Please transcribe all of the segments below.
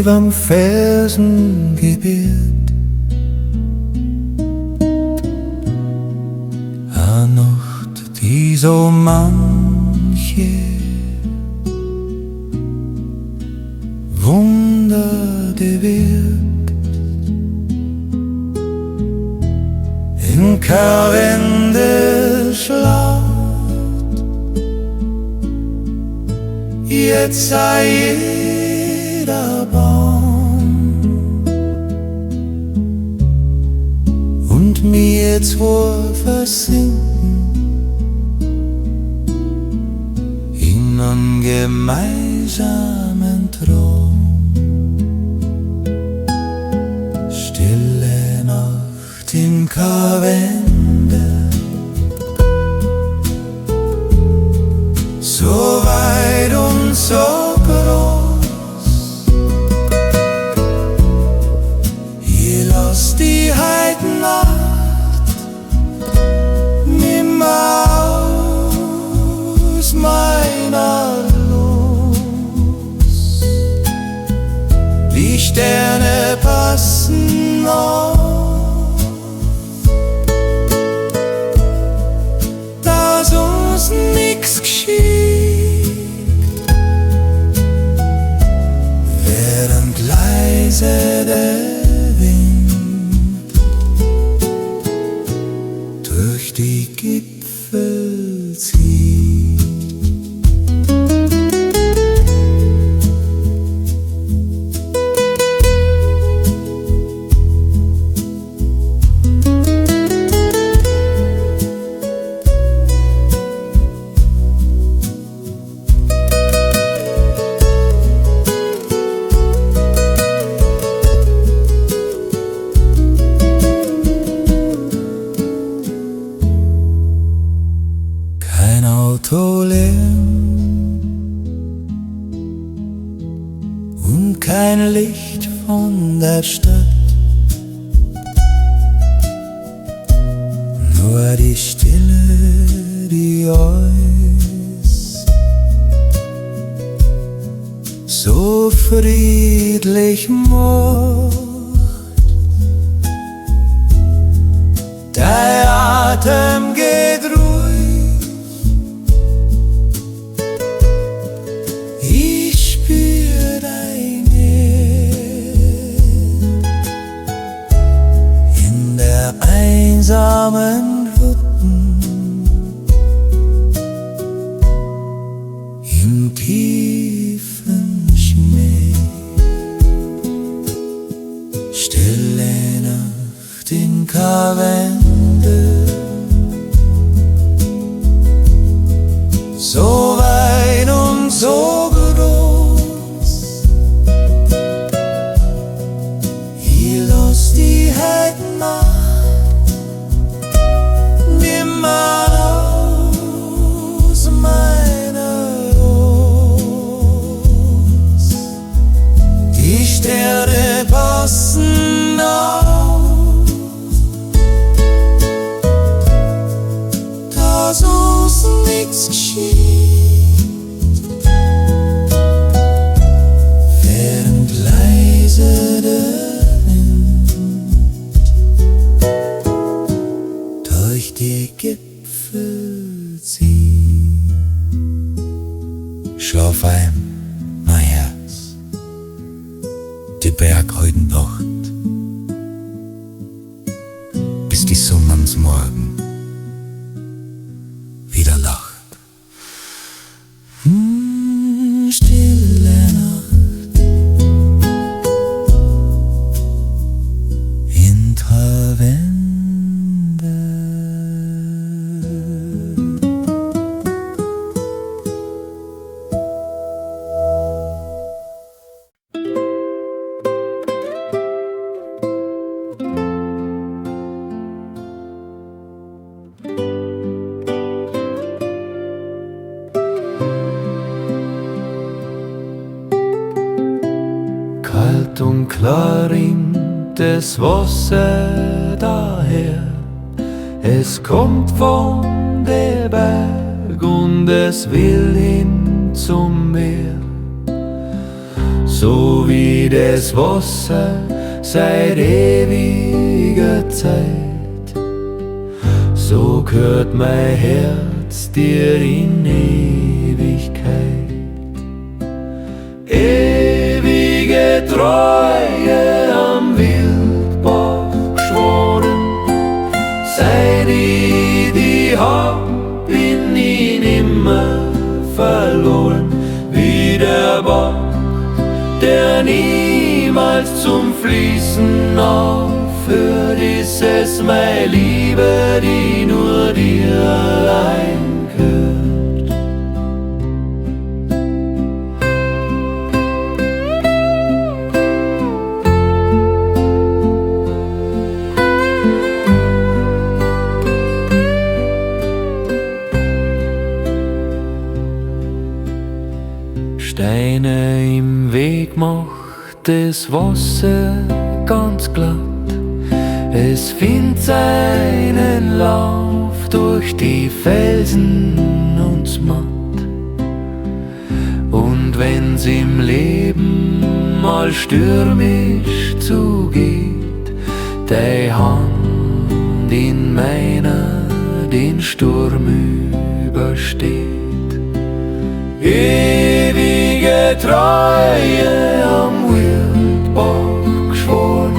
überm Felsen gebiert. A Nacht, die so manche Wunder bewirkt. In Karwendelschlacht jetzt sei jeder Baum und mir zwar versinken in einen gemeinsamen Traum. Stille Nacht in Karwendel, so weit und so groß. Hier lasst die Heidnacht nimmer aus meiner los. Die Sterne passen auf, dass uns nix geschieht, während leise der Wind durch die Gipfel zieht. Autolärm und kein Licht von der Stadt, nur die Stille, die uns so friedlich macht. Der Atem geht ruhig, einsamen Hütten im tiefen Schnee. Stille Nacht in Karwendel, so weit und so groß. Hier lässt die Heidnacht aus meiner Los. Die Sterne passen auf, dass uns nichts geschieht, während leise der Wind durch die Gipfel zieht. Schlaf ein, mein Herz, die Berg halten Wacht, bis die Sonne ans Morgen wieder lacht. Stille Nacht in Karwendel. Kalt und klar rinnt das Wasser daher, es kommt von der Berg und es will hin zum Meer. so wie das Wasser seit ewiger Zeit. So gehört mein Herz dir in Ewigkeit. Ewige Treue am Wildbach geschworen, seit ich die hab, bin ich nimmer verloren. Wie der Bach, der niemals zum Fließen aufhört, ist es meine Liebe, die nur dir allein gehört. Steine im Weg macht das Wasser ganz glatt. Es findet seinen Lauf durch die Felsen und matt. Und wenn's im Leben mal stürmisch zugeht, deine Hand in meiner den Sturm übersteht. Ewige Treue am Wildbach geschworen,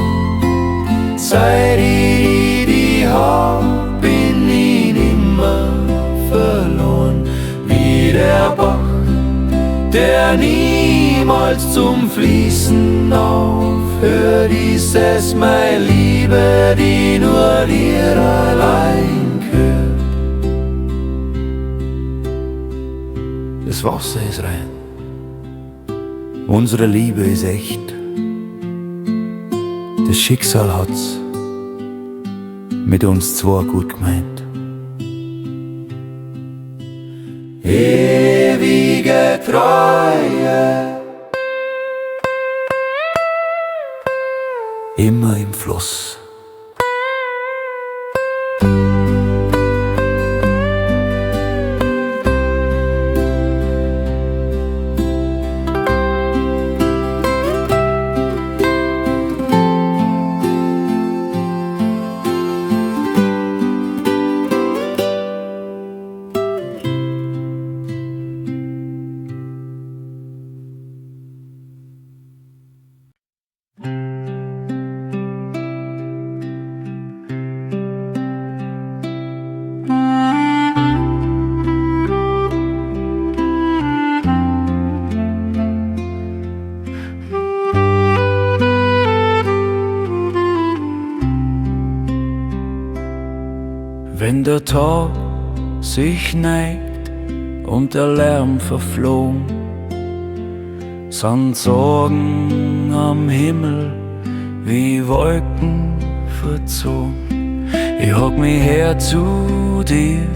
seit ich die hab, bin ich nimmer verloren. Wie der Bach, der niemals zum Fließen aufhört, ist es meine Liebe, die nur dir allein gehört. Das Wasser ist rein, unsere Liebe ist echt. Das Schicksal hat's mit uns zwei gut gemeint. Ewige Treue, immer im Fluss. Wenn der Tag sich neigt und der Lärm verflogen, sind Sorgen am Himmel wie Wolken verzogen. Ich hock mich her zu dir,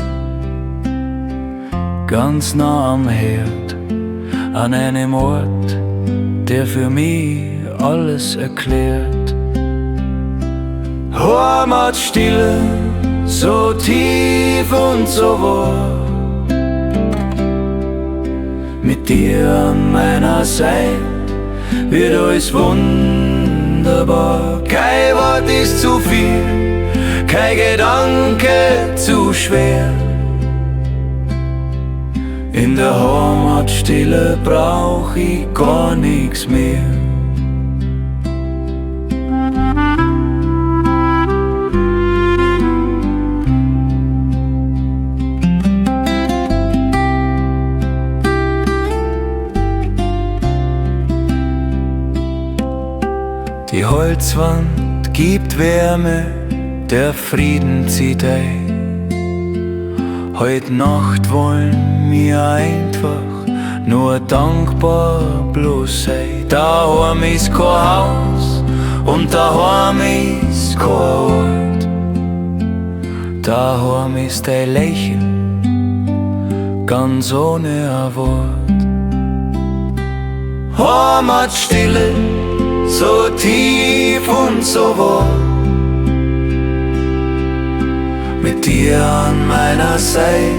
ganz nah am Herd, an einem Ort, der für mich alles erklärt. Heimatstille, so tief und so wahr, mit dir an meiner Seite wird alles wunderbar. Kein Wort ist zu viel, kein Gedanke zu schwer. In der Heimatstille brauch ich gar nichts mehr. Die Holzwand gibt Wärme, der Frieden zieht ein. Heut Nacht wollen wir einfach nur dankbar bloß sein. Daheim ist kein Haus und daheim ist kein Ort. Daheim ist dein Lächeln, ganz ohne ein Wort. Heimatstille, so tief und so wahr, mit dir an meiner Seite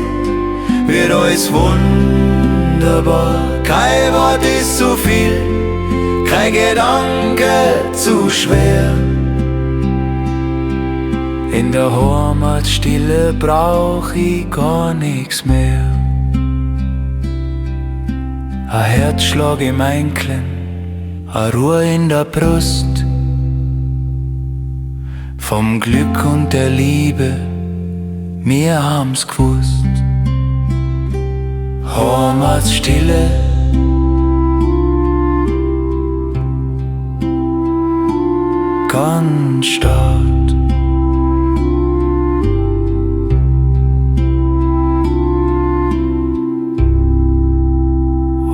wird alles wunderbar. Kein Wort ist zu viel, kein Gedanke zu schwer. In der Heimatstille brauch ich gar nix mehr. Ein Herzschlag im Einklang, eine Ruhe in der Brust. Vom Glück und der Liebe, wir haben's gewusst. Heimatstille, ganz stark.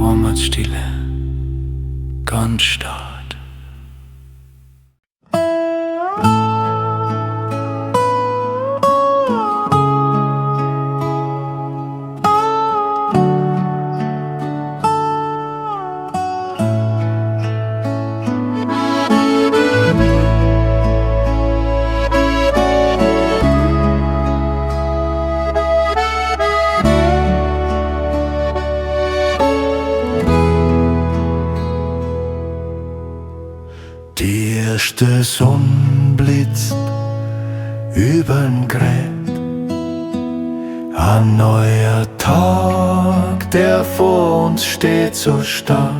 Heimatstille, ganz stark. Die erste Sonne blitzt übern Gret, ein neuer Tag, der vor uns steht, so stark.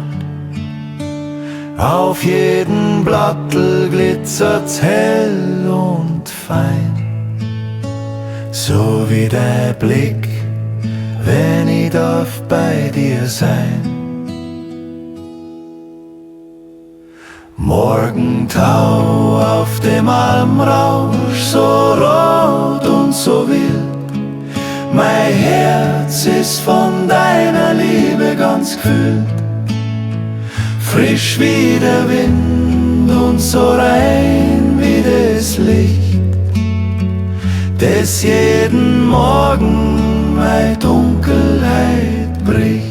Auf jedem Blattel glitzert's hell und fein, so wie der Blick, wenn ich darf bei dir sein. Morgentau auf dem Almrausch, so rot und so wild. Mein Herz ist von deiner Liebe ganz gefüllt. Frisch wie der Wind und so rein wie das Licht, das jeden Morgen meine Dunkelheit bricht.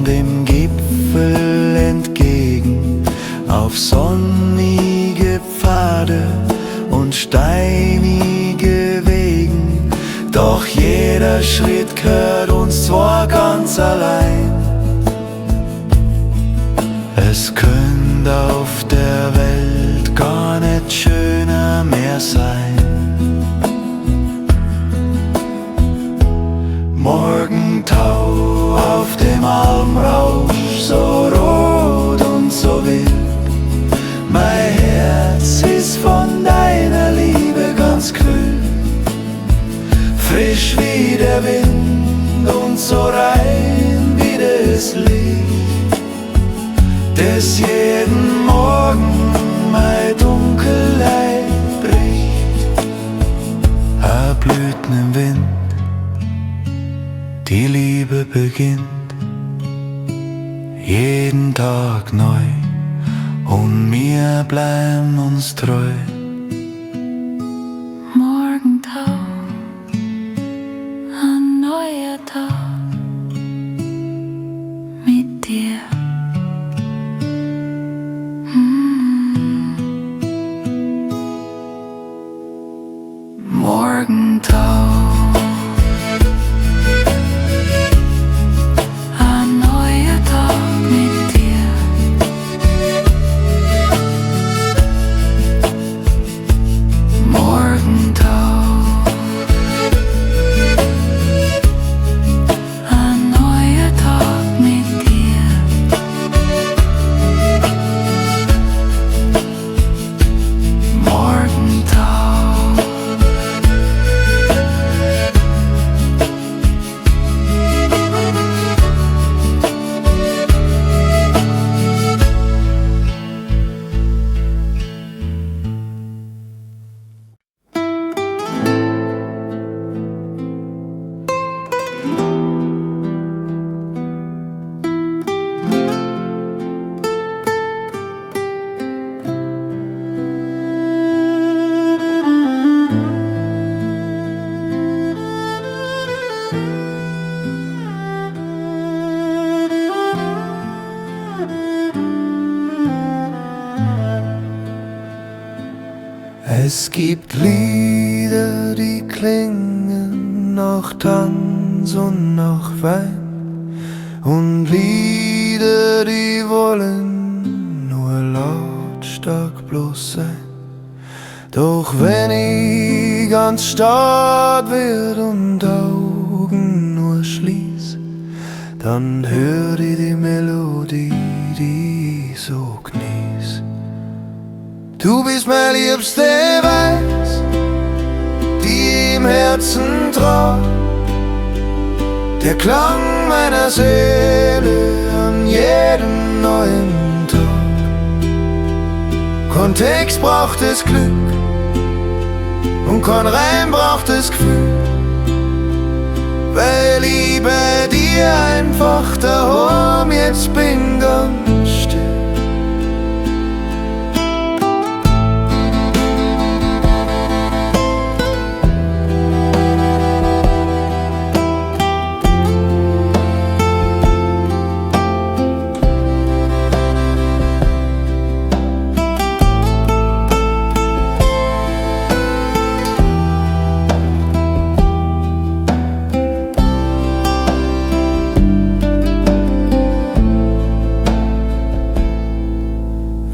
Dem Gipfel entgegen, auf sonnige Pfade und steinige Wegen. Doch jeder Schritt gehört uns zwar ganz allein. Es könnte auf der Welt gar nicht schöner mehr sein. Morgentau auf dem Almrausch, so rot und so wild. Mein Herz ist von deiner Liebe ganz gefüllt. Frisch wie der Wind und so rein wie das Licht, das jeden Morgen meine Dunkelheit bricht. Ein Blüten im Wind, die Liebe beginnt jeden Tag neu und wir bleiben uns treu. Morgentau, ein neuer Tag mit dir. Morgentau, ein neuer Tag mit dir. Es gibt Lieder, die klingen nach Tanz und nach Wein, und Lieder, die wollen nur lautstark bloß sein. Doch wenn ich ganz stark werd und Augen nur schließ, dann hör ich die Melodie, die ich so genieß. Du bist mein liebste Weiß, die im Herzen trag, der Klang meiner Seele an jedem neuen Tag. Kontext braucht es Glück und kein Reim braucht es Gefühl, weil ich bei dir einfach daheim jetzt bin, ganz still.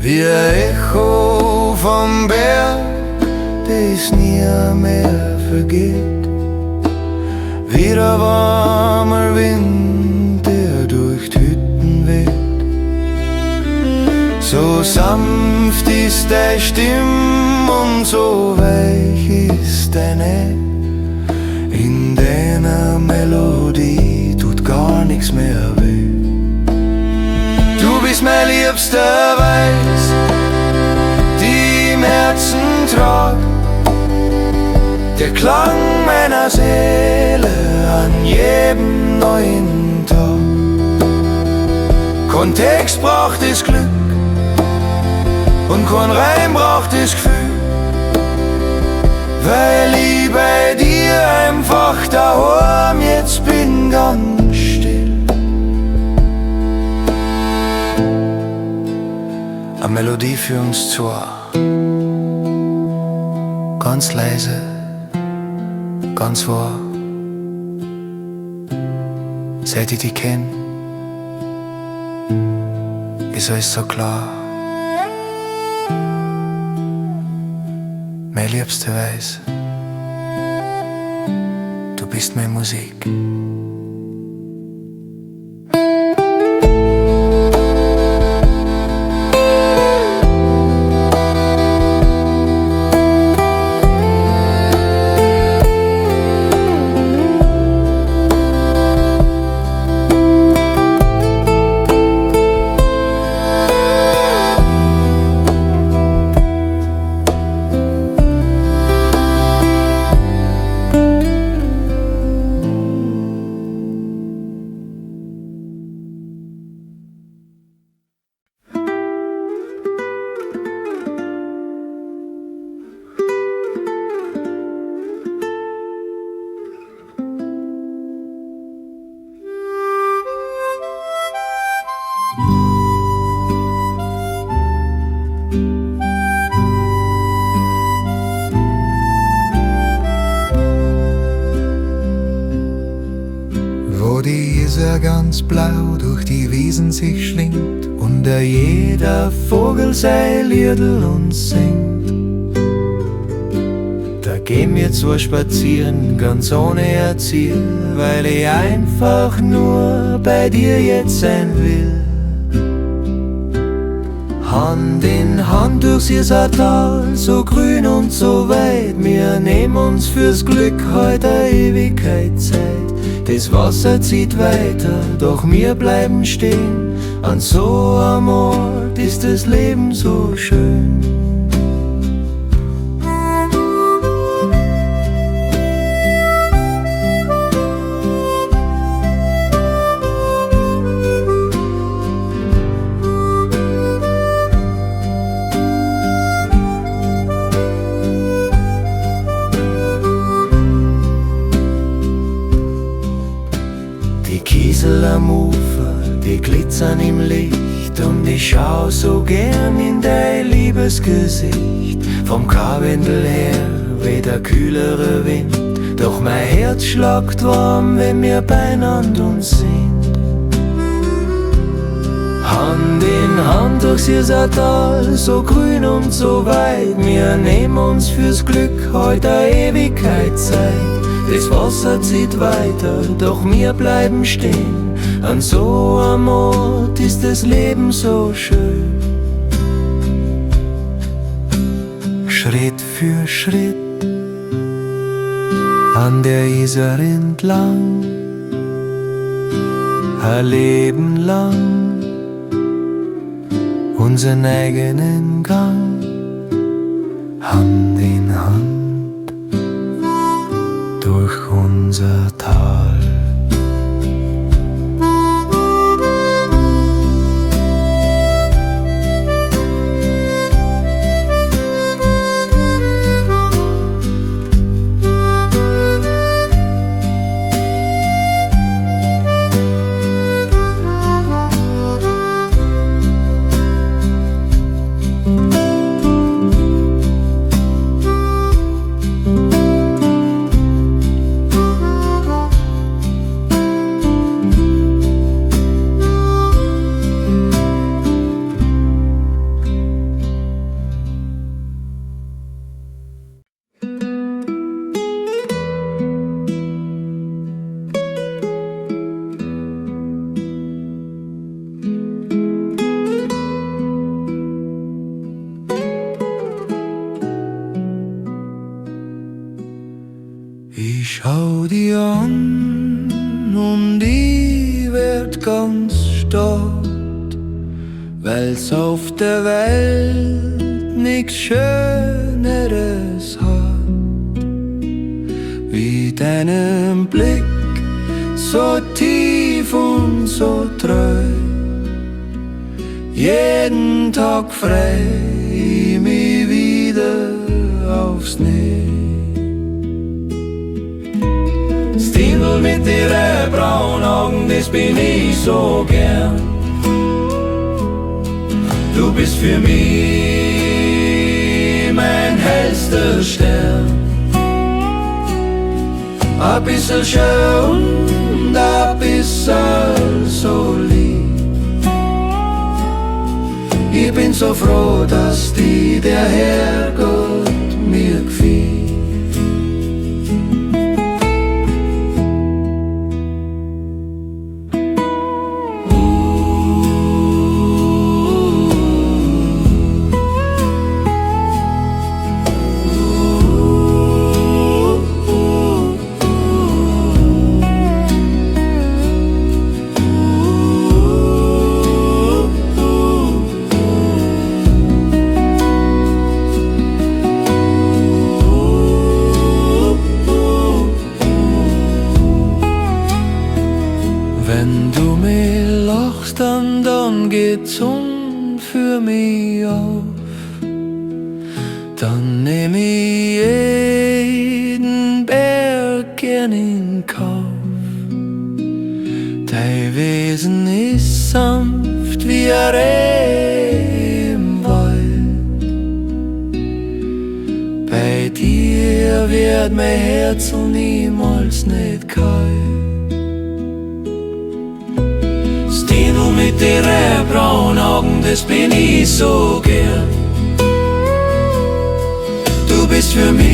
Wie ein Echo vom Berg, das nie mehr vergeht, wie der warme Wind, der durch die Hütten weht. So sanft ist deine Stimme und so weich ist deine. In deiner Melodie tut gar nichts mehr weh. Du bist mein liebster Weiß, die im Herzen trag, der Klang meiner Seele an jedem neuen Tag. Kontext braucht es Glück und kein Reim braucht es Gefühl, weil ich bei dir einfach daheim jetzt bin, ganz still. Eine Melodie für uns zwei, ganz leise, ganz wahr. Seit ich dich kenn, ist alles so klar. Mein liebster Weiß, du bist meine Musik. Ganz blau durch die Wiesen sich schlingt und jeder Vogel sein Liedl uns singt. Da gehen wir zwar spazieren, ganz ohne ein Ziel, weil ich einfach nur bei dir jetzt sein will. Hand in Hand durchs Isartal, so grün und so weit, wir nehmen uns fürs Glück heute eine Ewigkeit Zeit. Das Wasser zieht weiter, doch wir bleiben stehen. An so einem Ort ist das Leben so schön. Die Kiesel am Ufer, die glitzern im Licht und die Ich schau so gern in dein Liebesgesicht, vom Karwendel her weht der kühlere Wind, doch mein Herz schlagt warm, wenn wir beieinander uns sind. Hand in Hand durchs Tal, so grün und so weit, wir nehmen uns fürs Glück heute eine Ewigkeit Zeit. Das Wasser zieht weiter, doch wir bleiben stehen. An so einem Ort ist das Leben so schön. Schritt für Schritt an der Isar entlang, ein Leben lang unseren eigenen Gang, Hand in Hand durch unser Tal. Ich schau dir an und ich werd ganz stolz, weil's auf der Welt nix Schöneres hat, wie deinen Blick, so tief und so treu. Jeden Tag freu ich mich wieder aufs Neue. Stinel mit ihren braunen Augen, das bin ich so gern. Du bist für mich mein hellster Stern. Ein bisschen schön und ein bisschen so lieb. Ich bin so froh, dass die der Herrgott mir gefiel. Wenn du mir lachst, dann geht's für mich auf. Dann nehm ich jeden Berg gern in Kauf. Dein Wesen ist sanft wie ein Reh im Wald. Bei dir wird mein Herz niemals nicht kalt. Stinel mit ihren braunen Augen, das bin ich so gern. Du bist für mich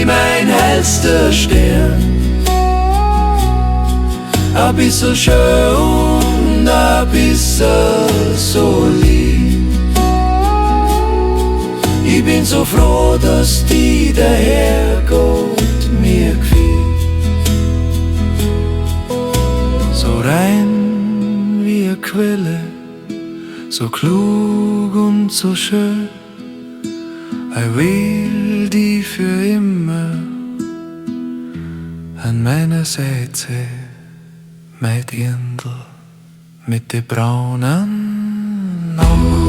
mein hellster Stern. Ein bisschen schön und ein bisschen so lieb. Ich bin so froh, dass die der Herrgott mir gefiel. So rein wie eine Quelle, so klug und so schön. Ich will die für immer an meiner Seite, mein Dirndl mit den braunen Augen.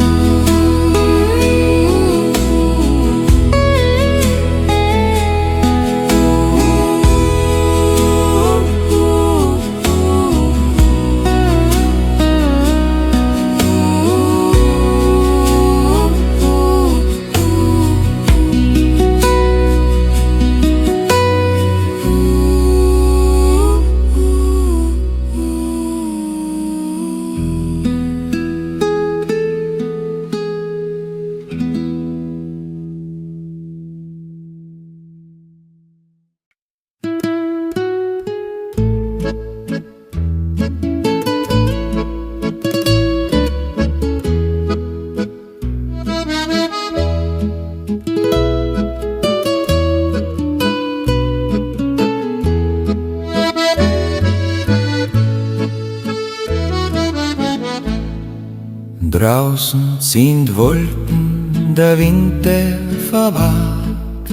Draußen sind Wolken, der Winter verwahrt,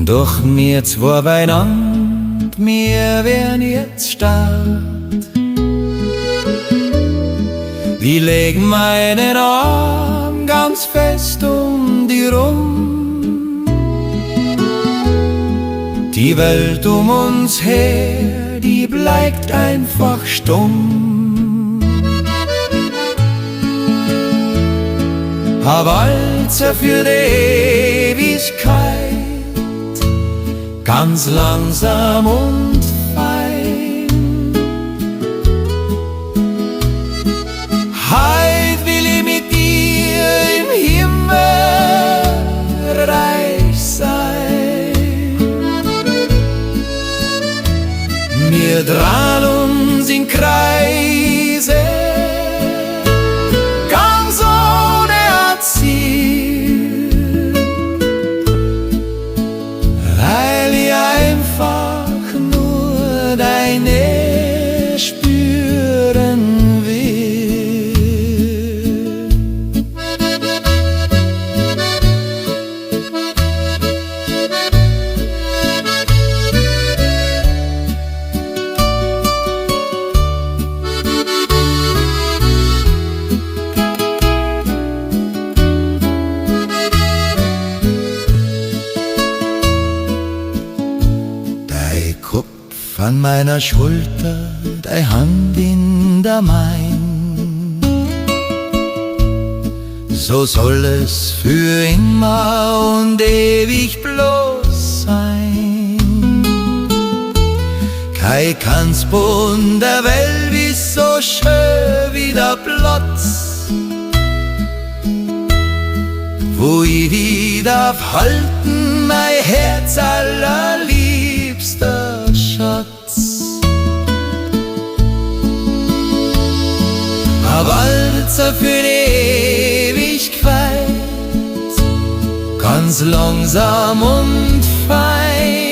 doch mir zwei beieinander, wir werden jetzt stark. Wir legen meinen Arm ganz fest um die rum. Die Welt um uns her, die bleibt einfach stumm. Ein Walzer für die Ewigkeit, ganz langsam und fein. Heut will ich mit dir im Himmelreich sein. Wir drehen uns in Kreise, ganz ohne ein Ziel, weil ich einfach nur deine spüren will. Dein Kopf an meiner Schulter, deine Hand in der mein. So soll es für immer und ewig bloß sein. Kein Kanzbund der Welt ist so schön wie der Platz, wo ich dich darf halten, mein Herz allerliebster Schatz. Ein Walzer für die Ewigkeit, ganz langsam und fein.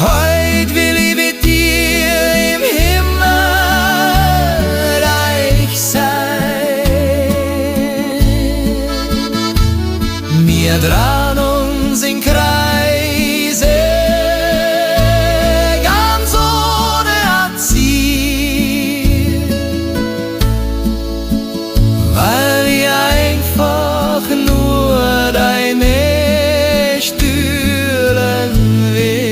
Heut will ich mit dir im Himmelreich sein. Wir drehen uns in Kreise, ganz ohne ein Ziel, weil ich einfach nur deine spüren will.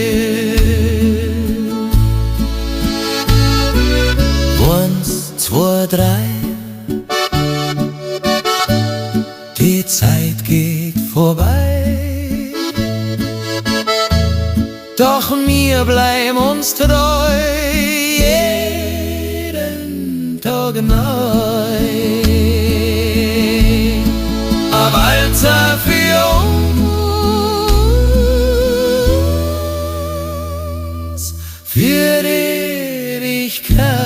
Eins, zwei, drei, die Zeit geht vorbei, doch wir bleiben uns treu, jeden Tag neu. Ein Walzer für uns, für die Ewigkeit.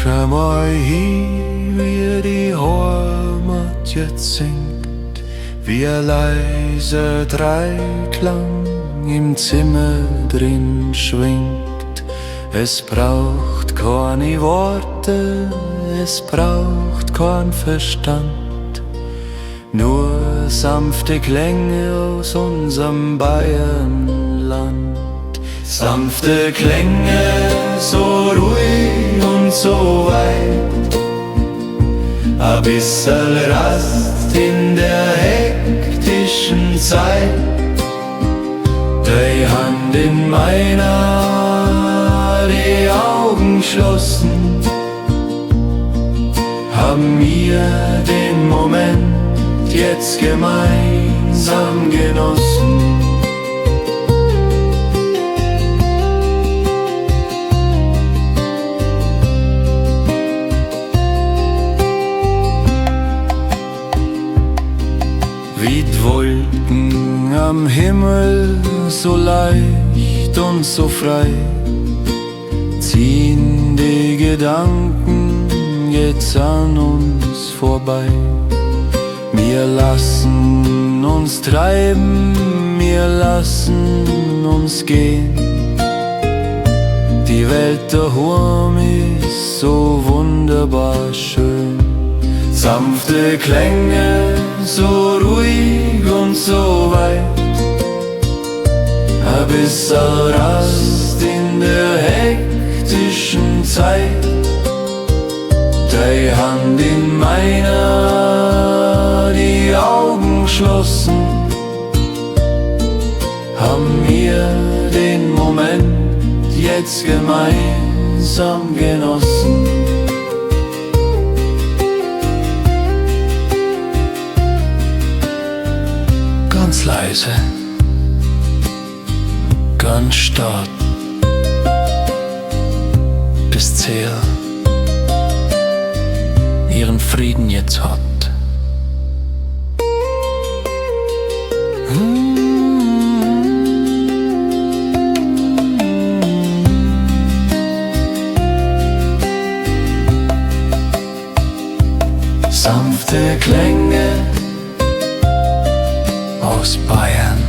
Schau mal hin, wie die Heimat jetzt singt, wie ein leiser Dreiklang im Zimmer drin schwingt. Es braucht keine Worte, es braucht kein Verstand, nur sanfte Klänge aus unserem Bayernland. Sanfte Klänge, so ruhig und so weit, ein bisschen Rast in der hektischen Zeit. Die Hand in meiner, die Augen geschlossen, haben wir den Moment jetzt gemeinsam genossen. wie die Wolken am Himmel, so leicht und so frei, ziehen die Gedanken jetzt an uns vorbei. Wir lassen uns treiben, wir lassen uns gehen. Die Welt daheim ist so wunderbar schön. Sanfte Klänge, so ruhig und so weit, ein bisschen Rast in der hektischen Zeit. Deine Hand in meiner, die Augen geschlossen, haben wir den Moment jetzt gemeinsam genossen. Ganz leise, ganz stark, bis Zähl ihren Frieden jetzt hat. Sanfte Klänge aus Bayern.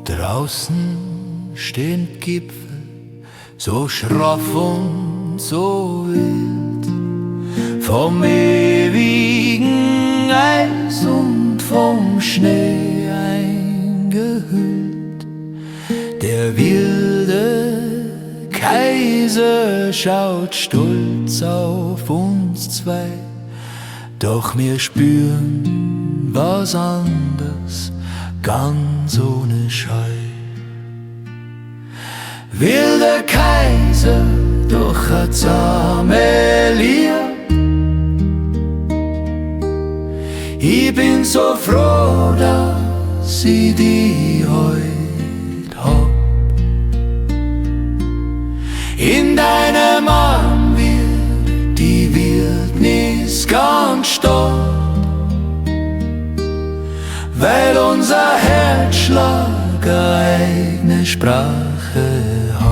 Draußen stehen Gipfel, so schroff und so wild, vom ewigen Eis und vom Schnee eingehüllt. Der wilde Kaiser schaut stolz auf uns zwei, doch wir spüren was anderes, ganz ohne Scheu. Wilder Kaiser, doch a zahme Lier. Ich bin so froh, dass ich die heut hab. In deinem Arm wird die Wildnis ganz stark, weil unser Herzschlag eine eigene Sprache hat.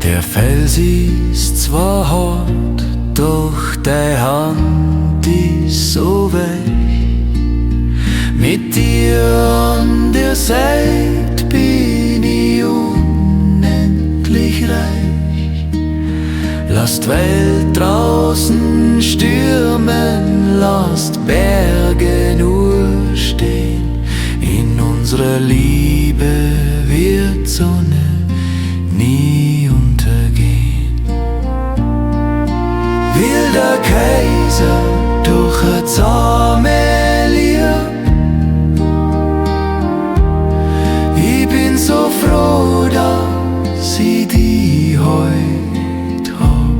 Der Fels ist zwar hart, doch deine Hand ist so weich. Mit dir an der Seite bin ich unendlich reich. Lasst Welt draußen stürmen, lasst Berge nur stehen. In unserer Liebe wird Sonne nie untergehen. Wilder Kaiser, durch ein zahme Lier. Ich bin so froh, dass ich die heut hab.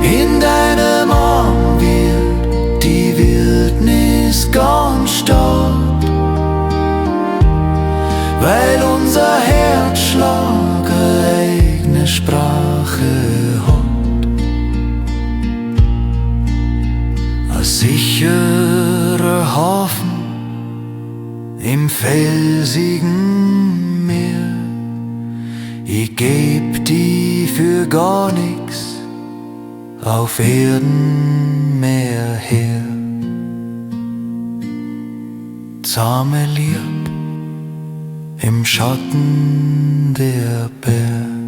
In deinem Arm wird die Wildnis ganz stark, weil unser Herzschlag eine eigene Sprache hat. Ein sicherer Hafen im felsigen Meer. Ich geb die für gar nix auf Erden mehr her. Zahme Lieb im Schatten der Berg.